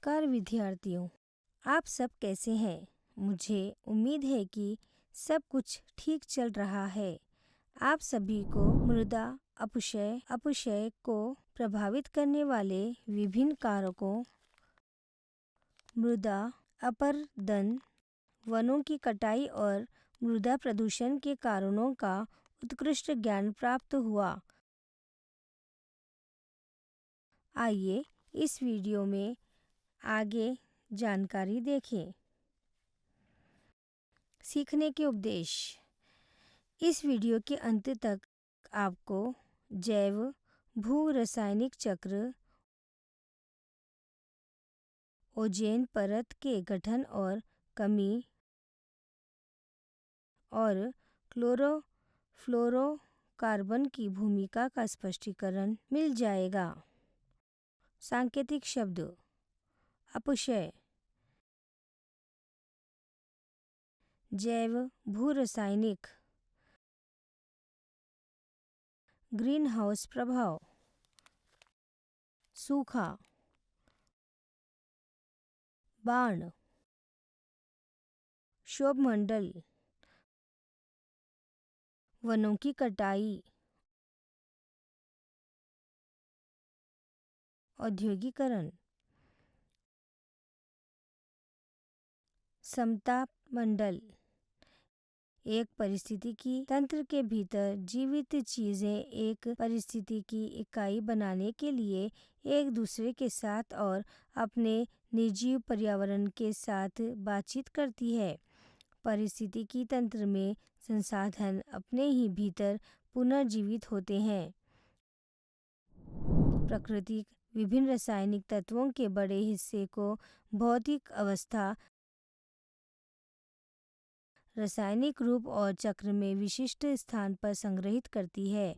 नमस्कार विद्यार्थियों, आप सब कैसे हैं? मुझे उम्मीद है कि सब कुछ ठीक चल रहा है। आप सभी को मृदा अपक्षय को प्रभावित करने वाले विभिन्न कारकों, मृदा अपरदन, वनों की कटाई और मृदा प्रदूषण के कारणों का उत्कृष्ट ज्ञान प्राप्त हुआ। आइए इस वीडियो में आगे जानकारी देखें। सीखने के उद्देश्य। इस वीडियो के अंत तक आपको जैव भू रासायनिक चक्र, ओजोन परत के गठन और कमी और क्लोरोफ्लोरोकार्बन की भूमिका का स्पष्टीकरण मिल जाएगा। सांकेतिक शब्द। अपक्षय जैव भू रासायनिक, ग्रीन हाउस प्रभाव, सूखा, बाढ़, क्षोभमंडल, वनों की कटाई, औद्योगिकरण, समतापमंडल। एक पारिस्थितिकी तंत्र के भीतर जीवित चीजें एक पारिस्थितिकी इकाई बनाने के लिए एक दूसरे के साथ और अपने निर्जीव पर्यावरण के साथ बातचीत करती है। पारिस्थितिकी तंत्र में संसाधन अपने ही भीतर पुनर्जीवित होते हैं। प्रकृति विभिन्न रासायनिक तत्वों के बड़े हिस्से को भौतिक अवस्था, रासायनिक रूप और चक्र में विशिष्ट स्थान पर संग्रहित करती है,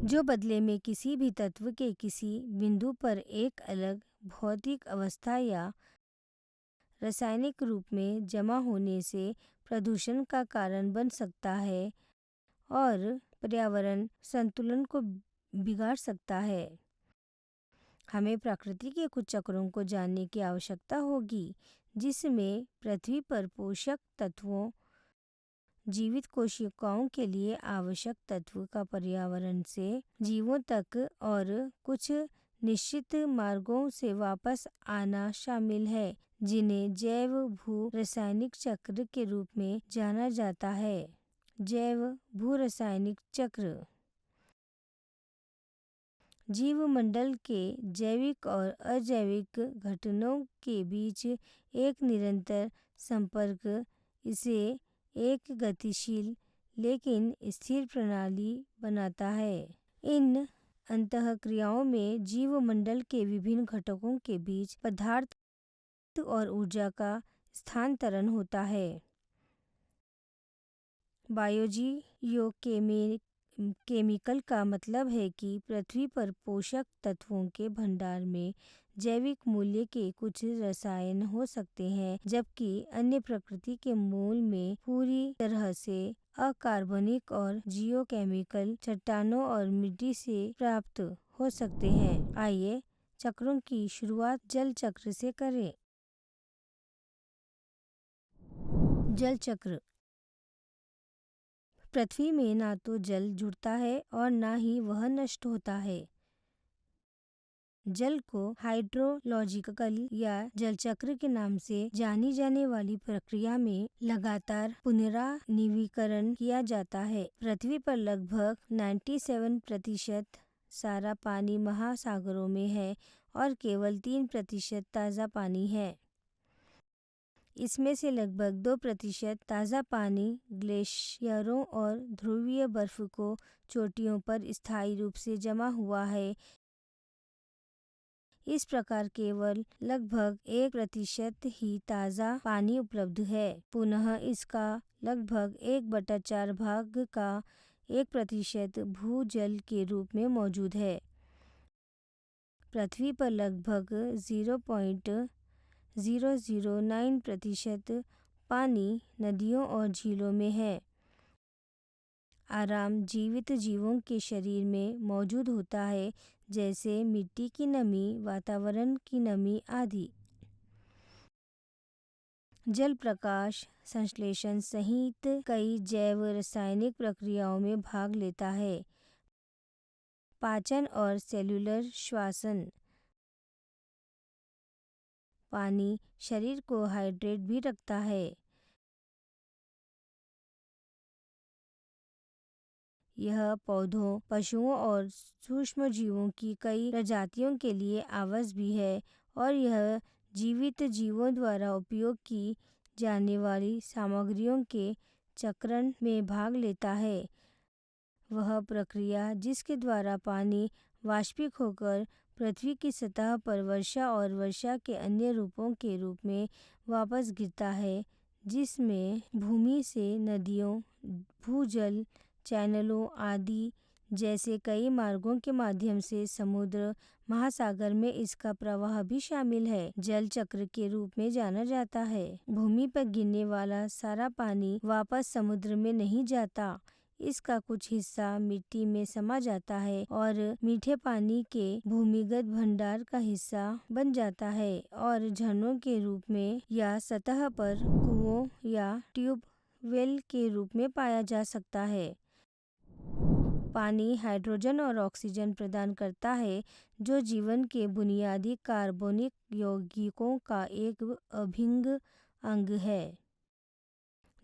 जो बदले में किसी भी तत्व के किसी बिंदु पर एक अलग भौतिक अवस्था या रासायनिक रूप में जमा होने से प्रदूषण का कारण बन सकता है और पर्यावरण संतुलन को बिगाड़ सकता है। हमें प्रकृति के कुछ चक्रों को जानने की आवश्यकता होगी, जिसमें पृथ्वी पर पोषक तत्वों, जीवित कोशिकाओं के लिए आवश्यक तत्व का पर्यावरण से जीवों तक और कुछ निश्चित मार्गों से वापस आना शामिल है, जिन्हें जैव भू रासायनिक चक्र के रूप में जाना जाता है। जैव भू रासायनिक चक्र जीवमंडल के जैविक और अजैविक घटकों के बीच एक निरंतर संपर्क इसे एक गतिशील लेकिन स्थिर प्रणाली बनाता है। इन अंतःक्रियाओं में जीवमंडल के विभिन्न घटकों के बीच पदार्थ और ऊर्जा का स्थानांतरण होता है। बायोजियोकेमिकल का मतलब है कि पृथ्वी पर पोषक तत्वों के भंडार में जैविक मूल्य के कुछ रसायन हो सकते हैं, जबकि अन्य प्रकृति के मूल में पूरी तरह से अकार्बनिक और जियोकेमिकल चट्टानों और मिट्टी से प्राप्त हो सकते हैं। आइए चक्रों की शुरुआत जल चक्र से करें। जल चक्र। पृथ्वी में ना तो जल जुड़ता है और ना ही वह नष्ट होता है। जल को हाइड्रोलॉजिकल या जल चक्र के नाम से जानी जाने वाली प्रक्रिया में लगातार पुनरानवीनीकरण किया जाता है। पृथ्वी पर लगभग 97% सारा पानी महासागरों में है और केवल 3% ताज़ा पानी है। इसमें से लगभग 2% ताज़ा पानी ग्लेशियरों और ध्रुवीय बर्फ को चोटियों पर स्थायी रूप से जमा हुआ है। इस प्रकार केवल लगभग 1% ही ताज़ा पानी उपलब्ध है। पुनः इसका लगभग 1/4 भाग का 1% भूजल के रूप में मौजूद है। पृथ्वी पर लगभग 0.009% पानी नदियों और झीलों में है। आराम जीवित जीवों के शरीर में मौजूद होता है, जैसे मिट्टी की नमी, वातावरण की नमी आदि। जल प्रकाश संश्लेषण सहित कई जैव रासायनिक प्रक्रियाओं में भाग लेता है। पाचन और सेल्यूलर श्वसन। पानी शरीर को हाइड्रेट भी रखता है। यह पौधों, पशुओं और सूक्ष्म जीवों की कई प्रजातियों के लिए आवास भी है और यह जीवित जीवों द्वारा उपयोग की जाने वाली सामग्रियों के चक्रण में भाग लेता है। वह प्रक्रिया जिसके द्वारा पानी वाष्पित होकर पृथ्वी की सतह पर वर्षा और वर्षा के अन्य रूपों के रूप में वापस गिरता है, जिसमें भूमि से नदियों, भूजल चैनलों आदि जैसे कई मार्गों के माध्यम से समुद्र महासागर में इसका प्रवाह भी शामिल है। जल चक्र के रूप में जाना जाता है। भूमि पर गिरने वाला सारा पानी वापस समुद्र में नहीं जाता। इसका कुछ हिस्सा मिट्टी में समा जाता है और मीठे पानी के भूमिगत भंडार का हिस्सा बन जाता है और झरनों के रूप में या सतह पर कुओं या ट्यूबवेल के रूप में पाया जा सकता है। पानी हाइड्रोजन और ऑक्सीजन प्रदान करता है, जो जीवन के बुनियादी कार्बनिक यौगिकों का एक अभिन्न अंग है।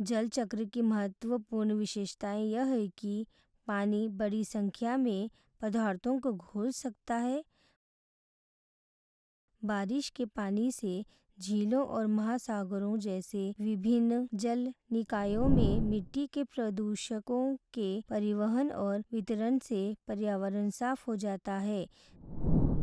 जल चक्र की महत्वपूर्ण विशेषताएं यह है कि पानी बड़ी संख्या में पदार्थों को घोल सकता है। बारिश के पानी से झीलों और महासागरों जैसे विभिन्न जल निकायों में मिट्टी के प्रदूषकों के परिवहन और वितरण से पर्यावरण साफ हो जाता है,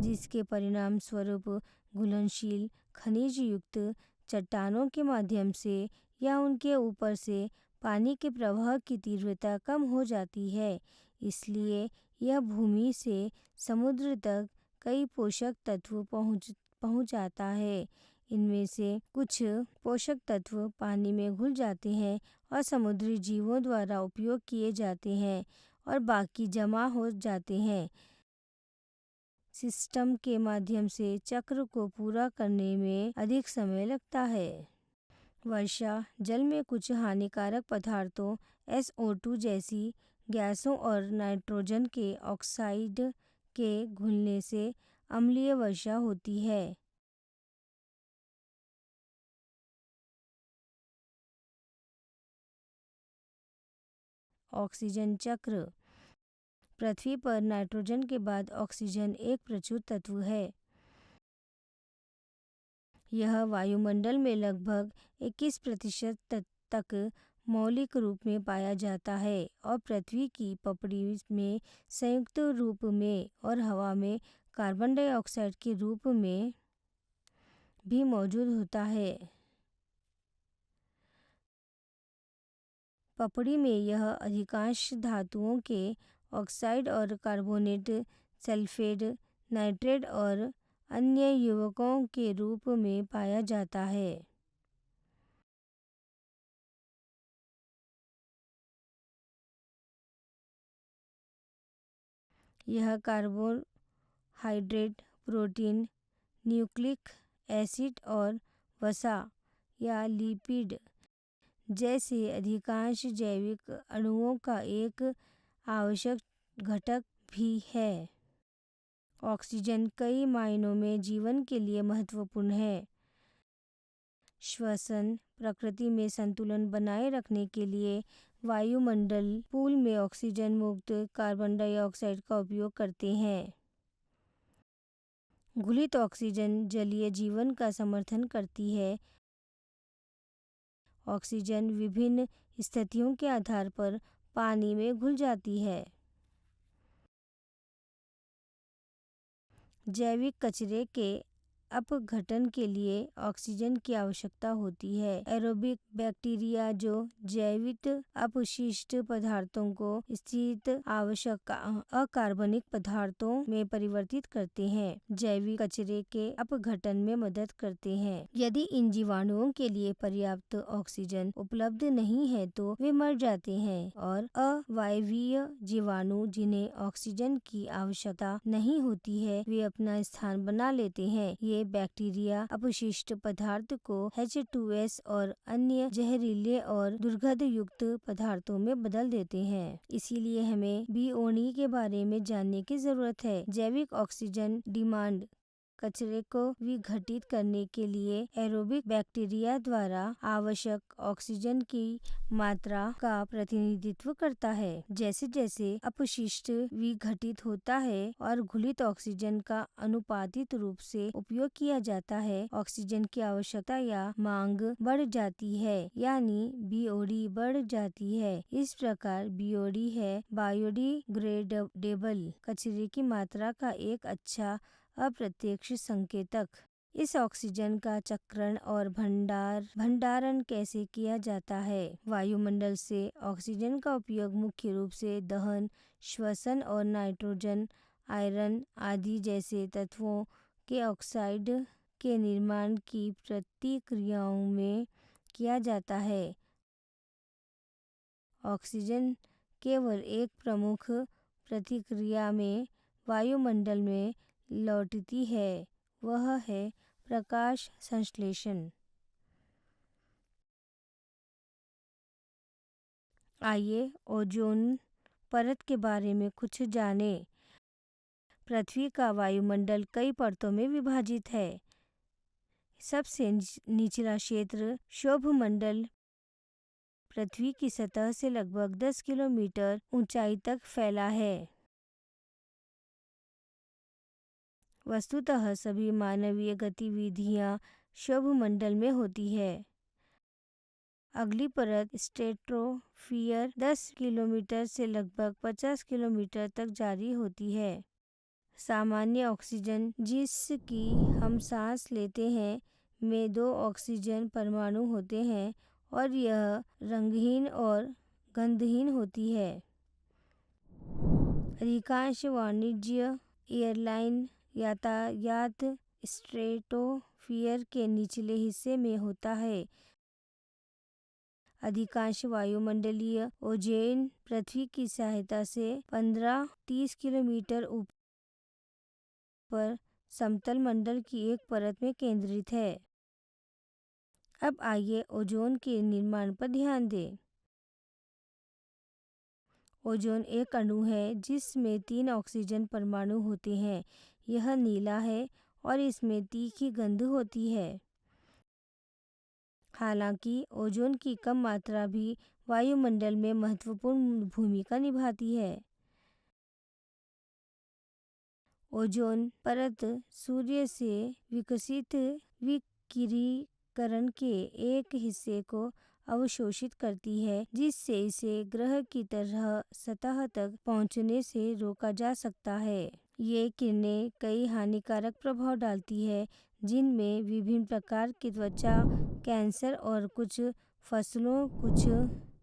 जिसके परिणाम स्वरूप घुलनशील खनिज युक्त चट्टानों के माध्यम से या उनके ऊपर से पानी के प्रवाह की तीव्रता कम हो जाती है। इसलिए यह भूमि से समुद्र तक कई पोषक तत्व पहुंचाता है। इनमें से कुछ पोषक तत्व पानी में घुल जाते हैं और समुद्री जीवों द्वारा उपयोग किए जाते हैं और बाकी जमा हो जाते हैं। सिस्टम के माध्यम से चक्र को पूरा करने में अधिक समय लगता है। वर्षा जल में कुछ हानिकारक पदार्थों SO2 जैसी गैसों और नाइट्रोजन के ऑक्साइड के घुलने से अम्लीय वर्षा होती है। ऑक्सीजन चक्र। पृथ्वी पर नाइट्रोजन के बाद ऑक्सीजन एक प्रचुर तत्व है। यह वायुमंडल में लगभग 21% तक मौलिक रूप में पाया जाता है और पृथ्वी की पपड़ी में संयुक्त रूप में और हवा में कार्बन डाइऑक्साइड के रूप में भी मौजूद होता है। पपड़ी में यह अधिकांश धातुओं के ऑक्साइड और कार्बोनेट, सल्फेट, नाइट्रेट और अन्य यौगिकों के रूप में पाया जाता है। यह कार्बोहाइड्रेट, प्रोटीन, न्यूक्लिक एसिड और वसा या लिपिड जैसे अधिकांश जैविक अणुओं का एक आवश्यक घटक भी है। ऑक्सीजन कई मायनों में जीवन के लिए महत्वपूर्ण है। श्वसन प्रकृति में संतुलन बनाए रखने के लिए वायुमंडल पूल में ऑक्सीजन मुक्त कार्बन डाइऑक्साइड का उपयोग करते हैं। घुलित ऑक्सीजन जलीय जीवन का समर्थन करती है। ऑक्सीजन विभिन्न स्थितियों के आधार पर पानी में घुल जाती है। जैविक कचरे के अपघटन के लिए ऑक्सीजन की आवश्यकता होती है। एरोबिक बैक्टीरिया जो जैविक अपशिष्ट पदार्थों को स्थित आवश्यक अकार्बनिक पदार्थों में परिवर्तित करते हैं, जैविक कचरे के अपघटन में मदद करते हैं। यदि इन जीवाणुओं के लिए पर्याप्त ऑक्सीजन उपलब्ध नहीं है तो वे मर जाते हैं और अवायवीय जीवाणु जिन्हें ऑक्सीजन की आवश्यकता नहीं होती है, वे अपना स्थान बना लेते हैं। ये में बैक्टीरिया अपशिष्ट पदार्थ को H2S और अन्य जहरीले और दुर्गंध युक्त पदार्थों में बदल देते हैं। इसीलिए हमें BOD के बारे में जानने की जरूरत है। जैविक ऑक्सीजन डिमांड कचरे को विघटित करने के लिए एरोबिक बैक्टीरिया द्वारा आवश्यक ऑक्सीजन की मात्रा का प्रतिनिधित्व करता है। जैसे जैसे अपशिष्ट विघटित होता है और घुलित ऑक्सीजन का अनुपातिक रूप से उपयोग किया जाता है, ऑक्सीजन की आवश्यकता या मांग बढ़ जाती है, यानी BOD बढ़ जाती है। इस प्रकार BOD है बायोडिग्रेडेबल कचरे की मात्रा का एक अच्छा अप्रत्यक्ष संकेतक। इस ऑक्सीजन का चक्रण और भंडारण कैसे किया जाता है? वायुमंडल से ऑक्सीजन का उपयोग मुख्य रूप से दहन, श्वसन और नाइट्रोजन, आयरन आदि जैसे तत्वों के ऑक्साइड के निर्माण की प्रतिक्रियाओं में किया जाता है। ऑक्सीजन केवल एक प्रमुख प्रतिक्रिया में वायुमंडल में लौटती है, वह है प्रकाश संश्लेषण। आइए ओजोन परत के बारे में कुछ जानें। पृथ्वी का वायुमंडल कई परतों में विभाजित है। सबसे निचला क्षेत्र क्षोभमंडल पृथ्वी की सतह से लगभग 10 किलोमीटर ऊंचाई तक फैला है। वस्तुतः सभी मानवीय गतिविधियां क्षोभमंडल में होती है। अगली परत स्ट्रेटोस्फीयर 10 किलोमीटर से लगभग 50 किलोमीटर तक जारी होती है। सामान्य ऑक्सीजन जिसकी हम सांस लेते हैं में 2 ऑक्सीजन परमाणु होते हैं और यह रंगहीन और गंधहीन होती है। अधिकांश वाणिज्य एयरलाइन यातायात स्ट्रेटोस्फीयर के निचले हिस्से में होता है। अधिकांश वायुमंडलीय ओजोन पृथ्वी की सहायता से 15-30 किलोमीटर ऊपर समतल मंडल की एक परत में केंद्रित है। अब आइए ओजोन के निर्माण पर ध्यान दें। ओजोन एक अणु है जिसमें 3 ऑक्सीजन परमाणु होते हैं। यह नीला है और इसमें तीखी गंध होती है। हालांकि ओजोन की कम मात्रा भी वायुमंडल में महत्वपूर्ण भूमिका निभाती है। ओजोन परत सूर्य से विकसित विकिरण के एक हिस्से को अवशोषित करती है, जिससे इसे ग्रह की सतह तक पहुंचने से रोका जा सकता है। ये किरणें कई हानिकारक प्रभाव डालती है, जिनमें विभिन्न प्रकार की त्वचा कैंसर और कुछ फसलों, कुछ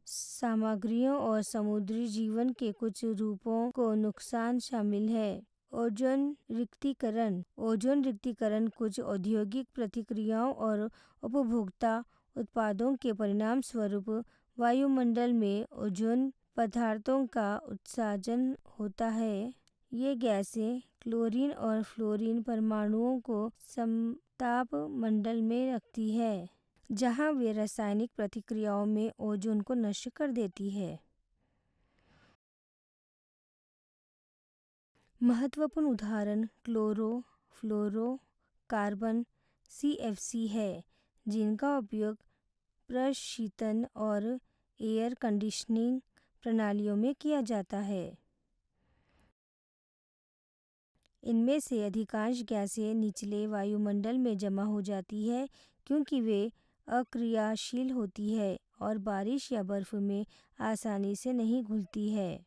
सामग्रियों और समुद्री जीवन के कुछ रूपों को नुकसान शामिल है। ओजोन रिक्तीकरण। ओजोन रिक्तीकरण कुछ औद्योगिक प्रतिक्रियाओं और उपभोक्ता उत्पादों के परिणाम स्वरूप वायुमंडल में ओजोन पदार्थों का उत्सर्जन होता है। ये गैसें क्लोरीन और फ्लोरीन परमाणुओं को समताप मंडल में रखती है, जहां वे रासायनिक प्रतिक्रियाओं में ओजोन को नष्ट कर देती है। महत्वपूर्ण उदाहरण क्लोरो फ्लोरो कार्बन CFC है, जिनका उपयोग प्रशीतन और एयर कंडीशनिंग प्रणालियों में किया जाता है। इनमें से अधिकांश गैसें निचले वायुमंडल में जमा हो जाती है क्योंकि वे अक्रियाशील होती है और बारिश या बर्फ में आसानी से नहीं घुलती है।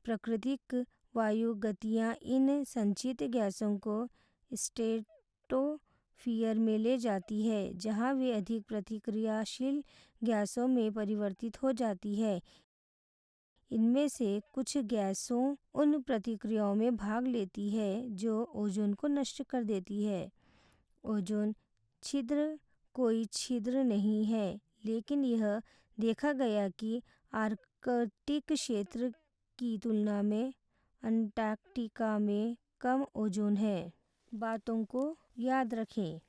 प्राकृतिक वायु गतियाँ इन संचित गैसों को स्ट्रेटोस्फीयर में ले जाती है, जहां वे अधिक प्रतिक्रियाशील गैसों में परिवर्तित हो जाती है। इनमें से कुछ गैसों उन प्रतिक्रियाओं में भाग लेती है जो ओजोन को नष्ट कर देती है। ओजोन छिद्र कोई छिद्र नहीं है, लेकिन यह देखा गया कि आर्कटिक क्षेत्र की तुलना में अंटार्कटिका में कम ओजोन है। बातों को याद रखें।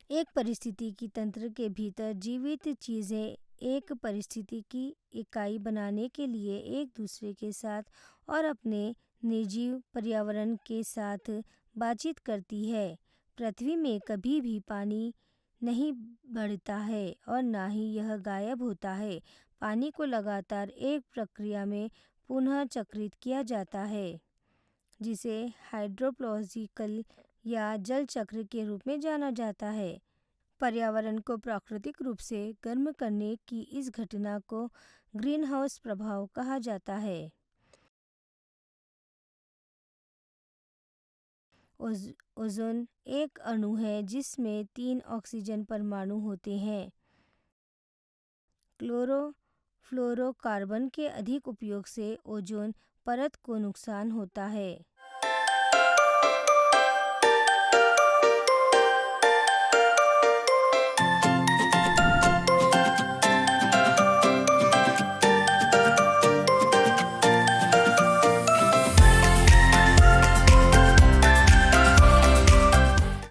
एक पारिस्थितिकी तंत्र के भीतर जीवित चीज़ें एक पारिस्थितिकी इकाई बनाने के लिए एक दूसरे के साथ और अपने निर्जीव पर्यावरण के साथ बातचीत करती है। पृथ्वी में कभी भी पानी नहीं बढ़ता है और ना ही यह गायब होता है। पानी को लगातार एक प्रक्रिया में पुनः चक्रित किया जाता है, जिसे हाइड्रोलॉजिकल या जल चक्र के रूप में जाना जाता है। पर्यावरण को प्राकृतिक रूप से गर्म करने की इस घटना को ग्रीनहाउस प्रभाव कहा जाता है। ओजोन एक अणु है जिसमें 3 ऑक्सीजन परमाणु होते हैं। क्लोरोफ्लोरोकार्बन के अधिक उपयोग से ओजोन परत को नुकसान होता है।